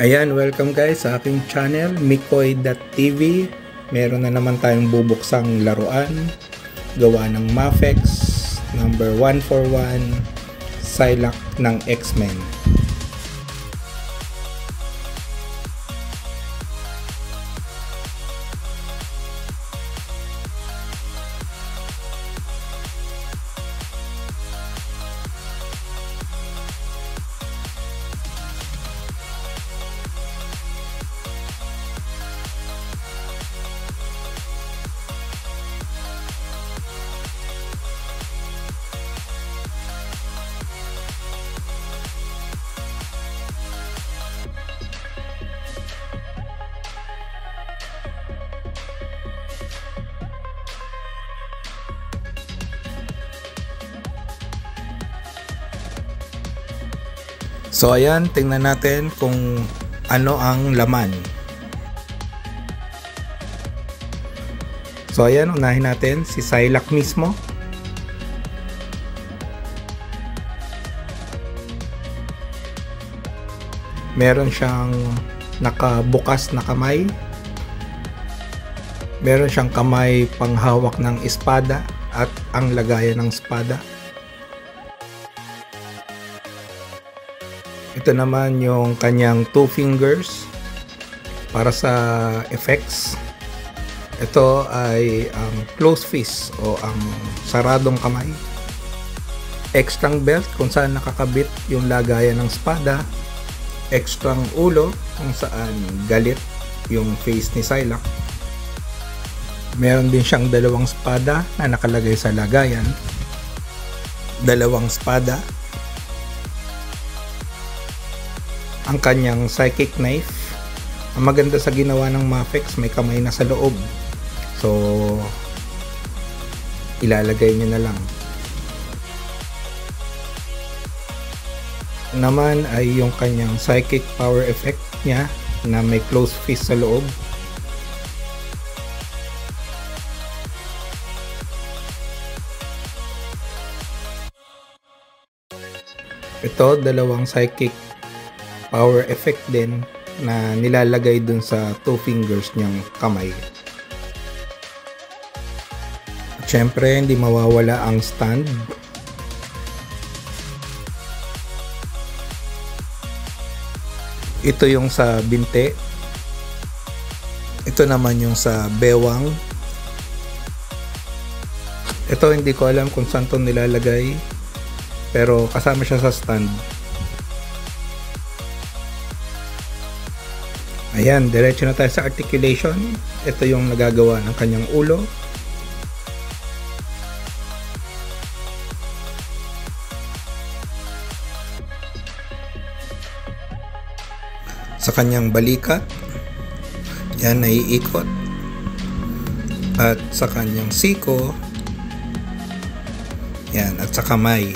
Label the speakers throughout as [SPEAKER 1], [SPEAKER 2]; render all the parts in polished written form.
[SPEAKER 1] Ayan, welcome guys sa aking channel, Mikoy.tv. Meron na naman tayong bubuksang laruan, gawa ng Mafex, number 141, Psylocke ng X-Men. So ayan, tingnan natin kung ano ang laman. So ayan, unahin natin si Psylocke mismo. Meron siyang nakabukas na kamay. Meron siyang kamay panghawak ng espada at ang lagayan ng espada. Ito naman yung kanyang 2 fingers para sa effects. Ito ay ang closed fist o ang saradong kamay. Extrang belt kung saan nakakabit yung lagayan ng espada. Extrang ulo kung saan galit yung face ni Psylocke. Meron din siyang dalawang espada na nakalagay sa lagayan. Dalawang espada. Ang kanyang psychic knife. Ang maganda sa ginawa ng Mafex, may kamay na sa loob. So, ilalagay niyo na lang. Naman ay yung kanyang psychic power effect niya na may closed fist sa loob. Ito, dalawang psychic power effect din na nilalagay dun sa 2 fingers niyang kamay. At syempre, hindi mawawala ang stand. Ito yung sa binte. Ito naman yung sa bewang. Ito hindi ko alam kung saan ito nilalagay, pero kasama siya sa stand. Ayan, diretso na tayo sa articulation. Ito yung nagagawa ng kanyang ulo. Sa kanyang balikat. Yan, naiikot. At sa kanyang siko. Yan, at sa kamay.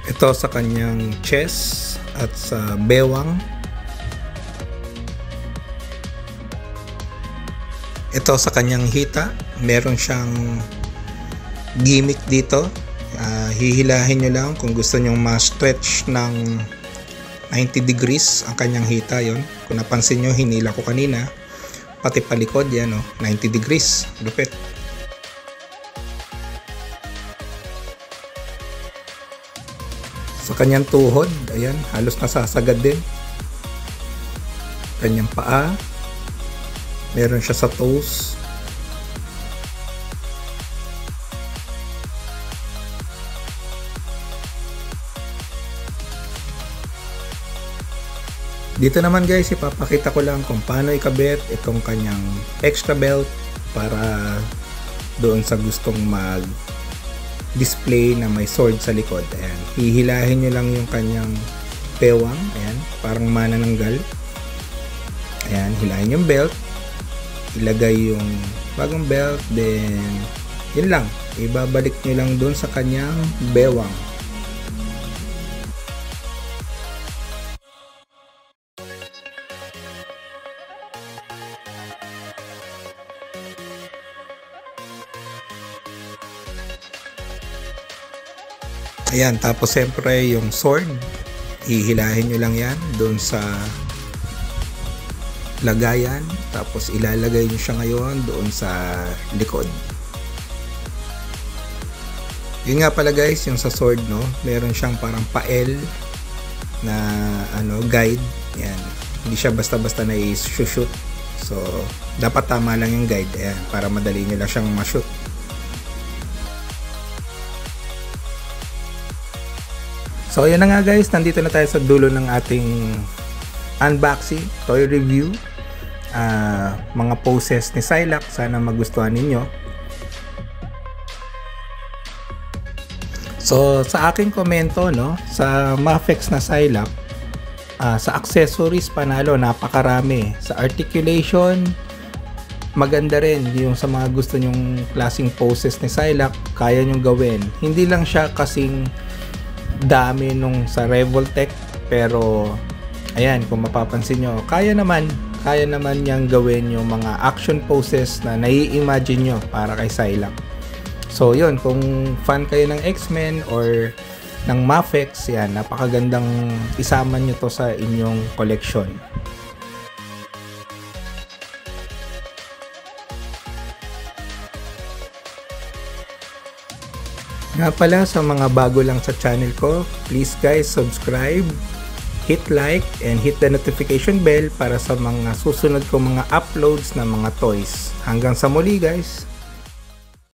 [SPEAKER 1] Ito sa kanyang chest at sa bewang. Ito sa kanyang hita. Meron siyang gimmick dito. Hihilahin nyo lang kung gusto nyong ma-stretch ng 90 degrees ang kanyang hita. Yon. Kung napansin nyo, hinila ko kanina. Pati palikod yan, 90 degrees. Lupit. Sa kanyang tuhod, ayan, halos nasasagad din. Kanyang paa, meron siya sa toes. Dito naman guys, ipapakita ko lang kung paano ikabit itong kanyang extra belt para doon sa gustong display na may sword sa likod. Ayan. Hihilahin nyo lang yung kanyang bewang. Ayan. Parang manananggal. Ayan. Hilahin yung belt. Ilagay yung bagong belt. Then, yun lang. Ibabalik nyo lang dun sa kanyang bewang. Ayan, tapos siyempre yung sword, hihilahin nyo lang yan doon sa lagayan, tapos ilalagay nyo siya ngayon doon sa likod. Yun nga pala guys, yung sa sword, no, meron siyang parang pael na guide. Yan, hindi siya basta-basta na i-shoot. So dapat tama lang yung guide, ayan, para madali nyo lang siyang ma-shoot. So ayan na nga guys, nandito na tayo sa dulo ng ating unboxing, toy review, mga poses ni Psylocke. Sana magustuhan ninyo. So sa aking komento, no, sa Mafex na Psylocke, sa accessories panalo, napakarami. Sa articulation, maganda rin. Yung sa mga gusto nyong klaseng poses ni Psylocke, kaya nyong gawin. Hindi lang siya kasing dami nung sa Revoltech, pero ayan, kung mapapansin nyo, kaya naman niyang gawin yung mga action poses na nai-imagine nyo para kay Psylocke. So yun, kung fan kayo ng X-Men or ng Mafex, yan, napakagandang isama nyo to sa inyong collection. Nga pala, sa mga bago lang sa channel ko, please guys, subscribe, hit like, and hit the notification bell para sa mga susunod kong mga uploads ng mga toys. Hanggang sa muli guys!